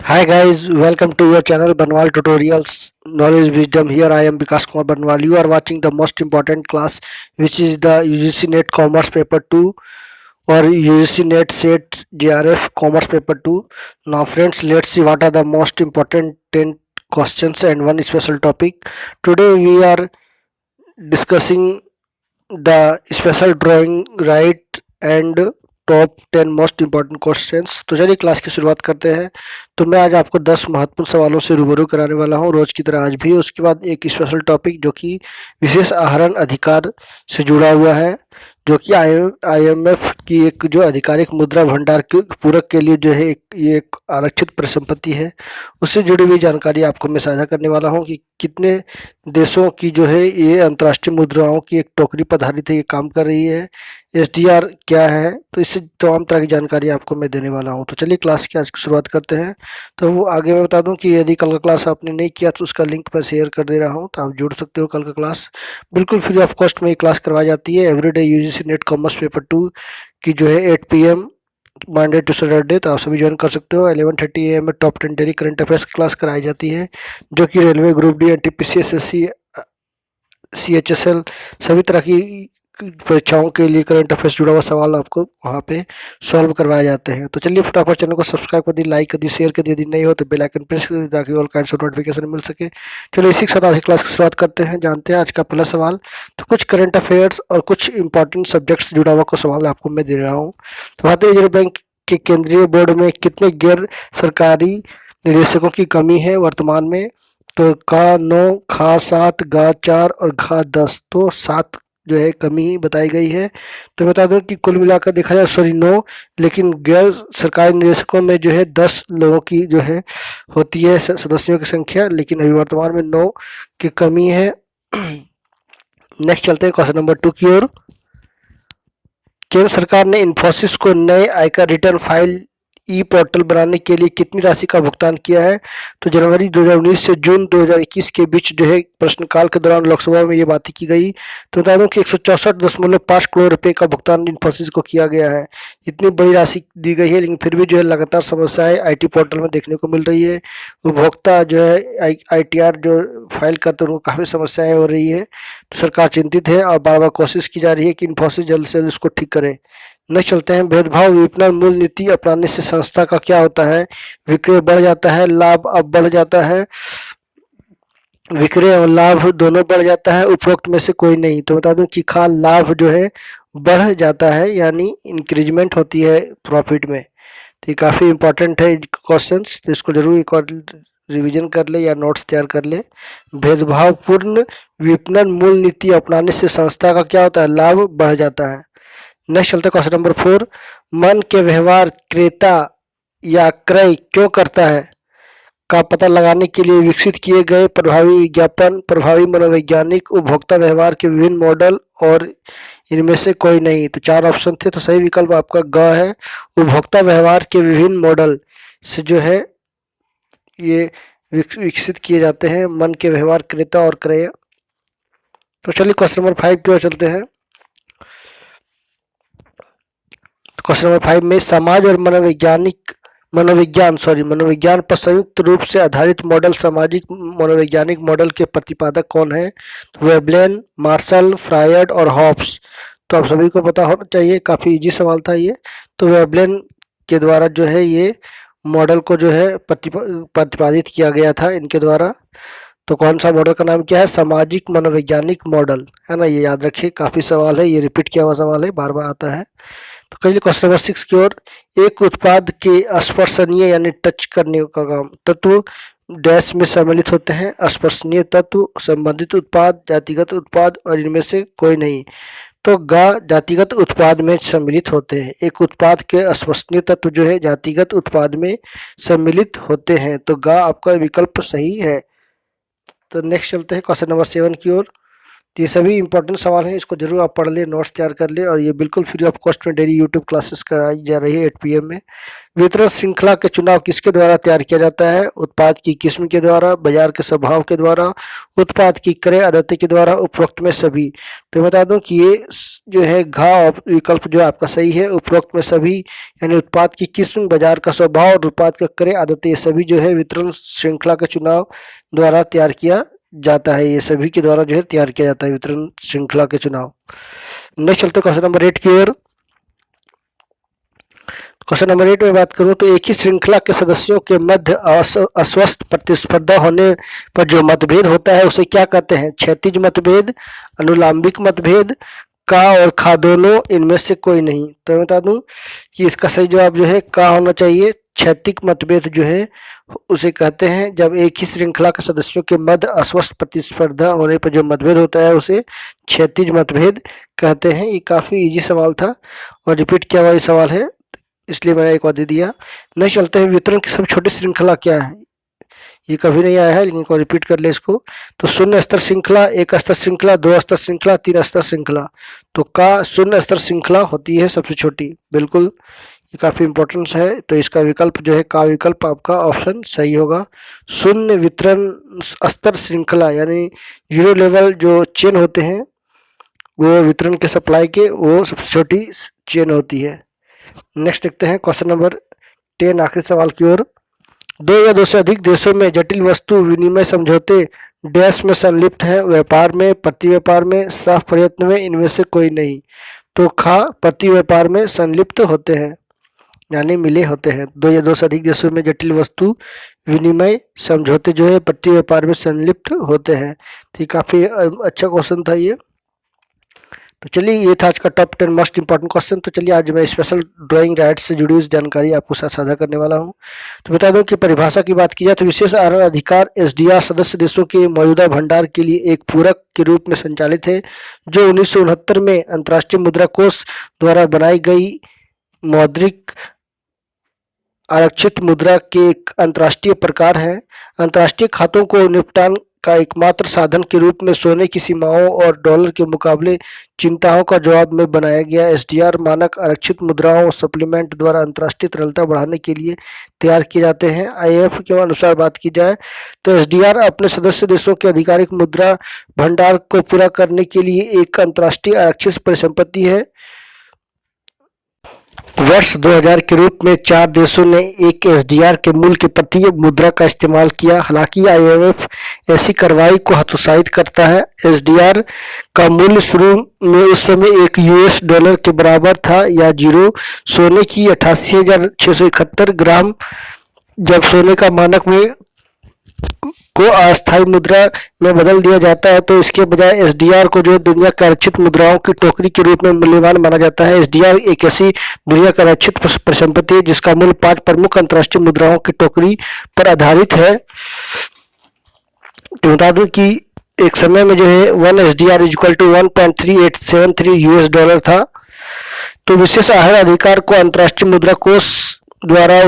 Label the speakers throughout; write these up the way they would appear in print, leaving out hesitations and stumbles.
Speaker 1: Hi guys, welcome to your channel Banwal Tutorials Knowledge Wisdom. Here I am Vikas Kumar Banwal. You are watching the most important class, which is the UGC NET Commerce Paper 2 or UGC NET SET GRF Commerce Paper 2. Now friends, let's see what are the most important 10 questions and one special topic. Today we are discussing the special drawing right and top 10 most important questions. तो चलिए class की शुरुआत करते हैं। तो मैं आज आपको 10 महत्वपूर्ण सवालों से रूबरू कराने वाला हूं, रोज की तरह आज भी। उसके बाद एक स्पेशल टॉपिक जो कि विशेष आहरण अधिकार से जुड़ा हुआ है, जो कि आईएमएफ की एक जो आधिकारिक मुद्रा भंडार के पूरक के लिए जो है ये एक आरक्षित परिसंपत्ति है। उससे जुड़ी हुई जानकारी आपको मैं साझा करने वाला हूँ कि कितने देशों की जो है ये अंतर्राष्ट्रीय मुद्राओं की एक टोकरी पर आधारित है, ये काम कर रही है, एसडीआर क्या है। तो इससे तमाम तरह की जानकारी आपको मैं देने वाला हूं। तो चलिए क्लास की आज की शुरुआत करते हैं। तो वो आगे मैं बता दूं कि यदि कल का क्लास आपने नहीं किया तो उसका लिंक मैं शेयर कर दे रहा हूं, तो आप जुड़ सकते हो। कल का क्लास बिल्कुल फ्री ऑफ कॉस्ट में ये क्लास करवाई जाती है। Everyday UGC net commerce paper 2 की जो है 8 PM मंडे टू सैटरडे, तो आप सभी ज्वाइन कर सकते हो। 11:30 AM में टॉप 10 डेली करंट अफेयर्स की क्लास कराई जाती है, जो कि railway group D, NTPC, SSC, CHSL सभी तरह की परीक्षाओं के लिए करंट अफेयर्स जुड़ा हुआ सवाल आपको वहाँ पे सॉल्व करवाए जाते हैं। तो चलिए फटाफट चैनल को सब्सक्राइब कर दी, लाइक कर दी, शेयर कर दी। यदि नहीं हो तो बेल आइकन प्रेस कर दी ताकि ऑल काइंड्स ऑफ नोटिफिकेशन मिल सके। चलिए इसी के साथ आज की क्लास की शुरुआत करते हैं। जानते हैं आज का पहला सवाल। तो कुछ करंट अफेयर्स और कुछ इंपॉर्टेंट सब्जेक्ट्स जुड़ा हुआ को सवाल आपको मैं दे रहा हूँ। तो भारतीय रिजर्व बैंक के केंद्रीय बोर्ड में कितने गैर सरकारी निदेशकों की कमी है वर्तमान में? तो का 9, खा 7, गा 4 और घा 10। तो 7 जो है कमी बताई गई है। तो बता दूं कि कुल मिलाकर देखा जाए 9, लेकिन गैर सरकारी निदेशकों में जो है 10 लोगों की जो है होती है सदस्यों की संख्या, लेकिन अभी वर्तमान में 9 की कमी है। नेक्स्ट चलते हैं क्वेश्चन नंबर 2 की ओर। केंद्र सरकार ने इन्फोसिस को नए आयकर रिटर्न फाइल ई पोर्टल बनाने के लिए कितनी राशि का भुगतान किया है? तो जनवरी 2019 से जून 2021 के बीच जो है प्रश्नकाल के दौरान लोकसभा में ये बातें की गई। तो बता दूं कि 164.5 करोड़ रुपए का भुगतान इन्फोसिस को किया गया है। इतनी बड़ी राशि दी गई है, लेकिन फिर भी जो है लगातार समस्याएं आईटी पोर्टल में देखने को मिल रही है। उपभोक्ता जो है आईटीआर जो फाइल करते हैं उनको काफ़ी समस्याएं हो रही है। तो सरकार चिंतित है और बार बार कोशिश की जा रही है कि इन्फोसिस जल्द से जल्द इसको ठीक करे। नेक्स्ट चलते हैं। भेदभाव विपणन मूल नीति अपनाने से संस्था का क्या होता है? विक्रय बढ़ जाता है, लाभ अब बढ़ जाता है। विक्रय और लाभ दोनों बढ़ जाता है, उपरोक्त में से कोई नहीं। तो बता दूं कि खा लाभ जो है बढ़ जाता है, यानी इंक्रीजमेंट होती है प्रॉफिट में। तो ये काफ़ी इंपॉर्टेंट है क्वेश्चंस, तो इसको जरूर एक और रिवीजन कर ले या नोट्स तैयार कर ले। भेदभावपूर्ण विपणन मूल नीति अपनाने से संस्था का क्या होता है? लाभ बढ़ जाता है। नेक्स्ट चलते हैं क्वेश्चन नंबर 4। मन के व्यवहार क्रेता या क्रय क्यों करता है का पता लगाने के लिए विकसित किए गए प्रभावी विज्ञापन, प्रभावी मनोवैज्ञानिक, उपभोक्ता व्यवहार के विभिन्न मॉडल और इनमें से कोई नहीं। तो 4 ऑप्शन थे, तो सही विकल्प आपका ग है। उपभोक्ता व्यवहार के विभिन्न मॉडल से जो है ये विकसित किए जाते हैं मन के व्यवहार क्रेता और क्रय। तो चलिए क्वेश्चन नंबर 5 की ओर चलते हैं। क्वेश्चन नंबर 5 में समाज और मनोविज्ञान पर संयुक्त रूप से आधारित मॉडल सामाजिक मनोवैज्ञानिक मॉडल के प्रतिपादक कौन है? तो वेबलेन, मार्शल, फ्रायड और हॉब्स। तो आप सभी को पता होना चाहिए, काफ़ी इजी सवाल था ये। तो वेबलेन के द्वारा जो है ये मॉडल को जो है प्रतिपादित किया गया था इनके द्वारा। तो कौन सा मॉडल का नाम क्या है? सामाजिक मनोवैज्ञानिक मॉडल, है ना। ये याद रखिए, काफ़ी सवाल है, ये रिपीट किया हुआ सवाल है, बार बार आता है। तो कहिए क्वेश्चन नंबर 6 की ओर। एक उत्पाद के स्पर्शनीय यानी टच करने का काम तत्व डैश में सम्मिलित होते हैं? स्पर्शनीय तत्व, संबंधित उत्पाद, जातिगत उत्पाद और इनमें से कोई नहीं। तो गा जातिगत उत्पाद में सम्मिलित होते हैं। एक उत्पाद के स्पर्शनीय तत्व जो है जातिगत उत्पाद में सम्मिलित होते हैं। तो गा आपका विकल्प सही है। तो नेक्स्ट चलते हैं क्वेश्चन नंबर 7 की ओर। तो ये सभी इंपॉर्टेंट सवाल हैं, इसको जरूर आप पढ़ ले, नोट्स तैयार कर ले। और ये बिल्कुल फ्री ऑफ कॉस्ट में डेली यूट्यूब क्लासेस कराई जा रही है 8 PM में। वितरण श्रृंखला के चुनाव किसके द्वारा तैयार किया जाता है? उत्पाद की किस्म के द्वारा, बाजार के स्वभाव के द्वारा, उत्पाद की क्रय आदतें के द्वारा, उपरोक्त में सभी। तो बता दूं कि ये जो है घ विकल्प जो आपका सही है। उपरोक्त में सभी यानी उत्पाद की किस्म, बाजार का स्वभाव और उत्पाद का क्रय आदतें, ये सभी जो है वितरण श्रृंखला के चुनाव द्वारा तैयार किया जाता है। ये सभी के द्वारा जो है तैयार किया जाता है वितरण श्रृंखला के चुनाव। नेक्स्ट चलते क्वेश्चन नंबर 8 की ओर। क्वेश्चन नंबर 8 में बात करूं तो एक ही श्रृंखला के सदस्यों के मध्य अस्वस्थ प्रतिस्पर्धा होने पर जो मतभेद होता है उसे क्या कहते हैं? क्षैतिज मतभेद, अनुलंबिक मतभेद, का और खा दोनों, इनमें से कोई नहीं। तो मैं बता दूं कि इसका सही जवाब जो है का होना चाहिए। क्षैतिज मतभेद जो है उसे कहते हैं जब एक ही श्रृंखला के सदस्यों के मध्य अस्वस्थ प्रतिस्पर्धा होने पर जो मतभेद होता है उसे क्षैतिज मतभेद कहते हैं। ये काफ़ी इजी सवाल था और रिपीट किया हुआ ये सवाल है, इसलिए मैंने एक बार दे दिया। नहीं चलते हैं वितरण की सबसे छोटी श्रृंखला क्या है? ये कभी नहीं आया है लेकिन एक बार रिपीट कर ले इसको। तो शून्य स्तर श्रृंखला, एक स्तर श्रृंखला, दो स्तर श्रृंखला, तीन स्तर श्रृंखला। तो का शून्य स्तर श्रृंखला होती है सबसे छोटी, बिल्कुल ये काफ़ी इंपॉर्टेंस है। तो इसका विकल्प जो है का विकल्प आपका ऑप्शन सही होगा। शून्य वितरण स्तर श्रृंखला यानी जीरो लेवल जो चेन होते हैं वो वितरण के सप्लाई के, वो सबसे छोटी चेन होती है। नेक्स्ट देखते हैं क्वेश्चन नंबर 10 आखिरी सवाल की ओर। दो या दो से अधिक देशों में जटिल वस्तु विनिमय समझौते डैश में संलिप्त हैं, व्यापार में, प्रति व्यापार में, साफ प्रयत्न में, इनमें से कोई नहीं। तो खा प्रति व्यापार में संलिप्त होते हैं यानी मिले होते हैं। दो या दो से अधिक देशों में जटिल वस्तु विनिमय समझौते जो है प्रति व्यापार में संलिप्त होते हैं। तो ये काफ़ी अच्छा क्वेश्चन था ये। तो चलिए ये था आज का टॉप 10 मोस्ट इंपॉर्टेंट क्वेश्चन। तो चलिए आज मैं स्पेशल ड्राइंग राइट्स से जुड़ी हुई जानकारी आपको साथ साझा करने वाला हूं। तो बता दूं कि परिभाषा की बात की जाए तो विशेष आहरण अधिकार एसडीआर सदस्य देशों के मौजूदा भंडार के लिए एक पूरक के रूप में संचालित है, जो 1969 में अंतर्राष्ट्रीय मुद्रा कोष द्वारा बनाई गई मौद्रिक आरक्षित मुद्रा के एक अंतर्राष्ट्रीय प्रकार है। अंतर्राष्ट्रीय खातों को निपटान का एकमात्र साधन के रूप में सोने की सीमाओं और डॉलर के मुकाबले चिंताओं का जवाब में बनाया गया। एसडीआर मानक आरक्षित मुद्राओं और सप्लीमेंट द्वारा अंतर्राष्ट्रीय तरलता बढ़ाने के लिए तैयार किए जाते हैं। आईएमएफ के अनुसार बात की जाए तो एसडीआर अपने सदस्य देशों के आधिकारिक मुद्रा भंडार को पूरा करने के लिए एक अंतर्राष्ट्रीय आरक्षित परिसंपत्ति है। वर्ष 2000 के रूप में 4 देशों ने एक एसडीआर के मूल्य के प्रति मुद्रा का इस्तेमाल किया। हालांकि आईएमएफ ऐसी कार्रवाई को हतोत्साहित करता है। एसडीआर का मूल्य शुरू में उस समय एक यूएस डॉलर के बराबर था या जीरो सोने की 88,671 ग्राम। जब सोने का मानक में को अस्थायी मुद्रा में बदल दिया जाता है तो इसके बजाय एसडीआर को जो दुनिया की आरक्षित मुद्राओं की टोकरी के रूप में मूल्यवान माना जाता है। एसडीआर एक ऐसी दुनिया का आरक्षित परिसंपत्ति है जिसका मूल्य 5 प्रमुख अंतर्राष्ट्रीय मुद्राओं की टोकरी पर आधारित है। तो बता दूं कि एक समय में जो है 1 SDR equal to 1.3873 US dollar था। तो विशेष आहरण अधिकार को अंतर्राष्ट्रीय मुद्रा कोष द्वारा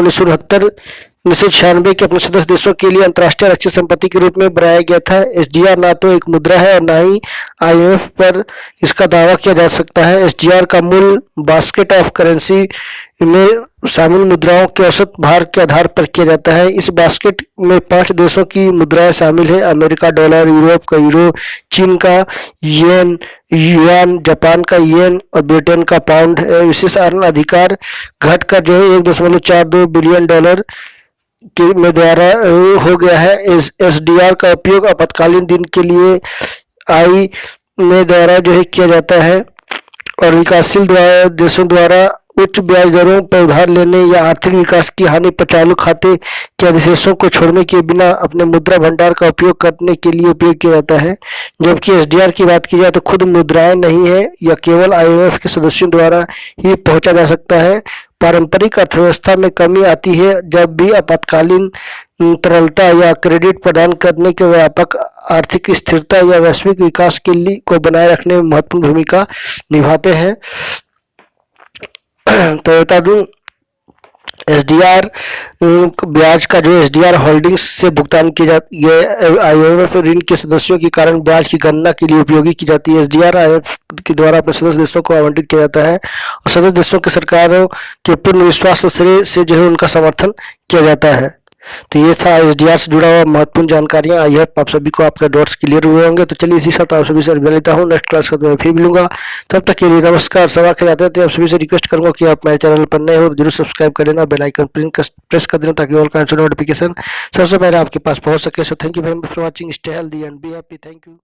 Speaker 1: 1996 के अपने सदस्य देशों के लिए अंतर्राष्ट्रीय आरक्षित संपत्ति के रूप में बनाया गया था। एसडीआर ना तो एक मुद्रा है और ना ही आईएमएफ पर इसका दावा किया जा सकता है। एसडीआर का मूल्य बास्केट ऑफ करेंसी में शामिल मुद्राओं के औसत भार के आधार पर किया जाता है। इस बास्केट में 5 देशों की मुद्राएं शामिल है: अमेरिका डॉलर, यूरोप का यूरो, चीन का येन, युआन, जापान का येन और ब्रिटेन का पाउंड है। विशेष आहरण अधिकार घटकर जो है 1.42 बिलियन डॉलर के में द्वारा हो गया है। एसडीआर का उपयोग आपातकालीन दिन के लिए आई में द्वारा जो है किया जाता है और विकासशील देशों द्वारा उच्च ब्याज दरों पर उधार लेने या आर्थिक विकास की हानि पर चालू खाते के अधिशेषों को छोड़ने के बिना अपने मुद्रा भंडार का उपयोग करने के लिए उपयोग किया जाता है। जबकि एसडीआर की बात की जाए तो खुद मुद्राएं नहीं है या केवल आईएमएफ के सदस्यों द्वारा ही पहुंचा जा सकता है। पारंपरिक अर्थव्यवस्था में कमी आती है जब भी आपातकालीन तरलता या क्रेडिट प्रदान करने के व्यापक आर्थिक स्थिरता या वैश्विक विकास के लिए को बनाए रखने में महत्वपूर्ण भूमिका निभाते हैं। तो बता दूं एसडीआर ब्याज का जो एसडीआर होल्डिंग्स से भुगतान किया जाता है आईएमएफ ऋण के सदस्यों के कारण ब्याज की गणना के लिए उपयोगी की जाती है। एसडीआर आईएमएफ के द्वारा अपने सदस्य देशों को आवंटित किया जाता है और सदस्य देशों के सरकारों के पूर्ण विश्वास और श्रेय से जो है उनका समर्थन किया जाता है। तो ये था एसडीआर से जुड़ा हुआ महत्वपूर्ण जानकारियां। आई होप आप सभी को आपके डाउट्स क्लियर हुए होंगे। तो चलिए इसी साथ आप सभी से अलविदा लेता हूँ। नेक्स्ट क्लास का तो मैं फिर मिलूंगा, तब तक के लिए नमस्कार। सवा के जाते थे आप सभी से रिक्वेस्ट करूंगा कि आप मेरे चैनल पर नए हो तो जरूर सब्सक्राइब कर लेना, बेल आइकन प्रेस कर देना ताकि ऑल का नोटिफिकेशन सबसे पहले आपके पास पहुंच सके। So thank you very much for watching, stay healthy and be happy. Thank you.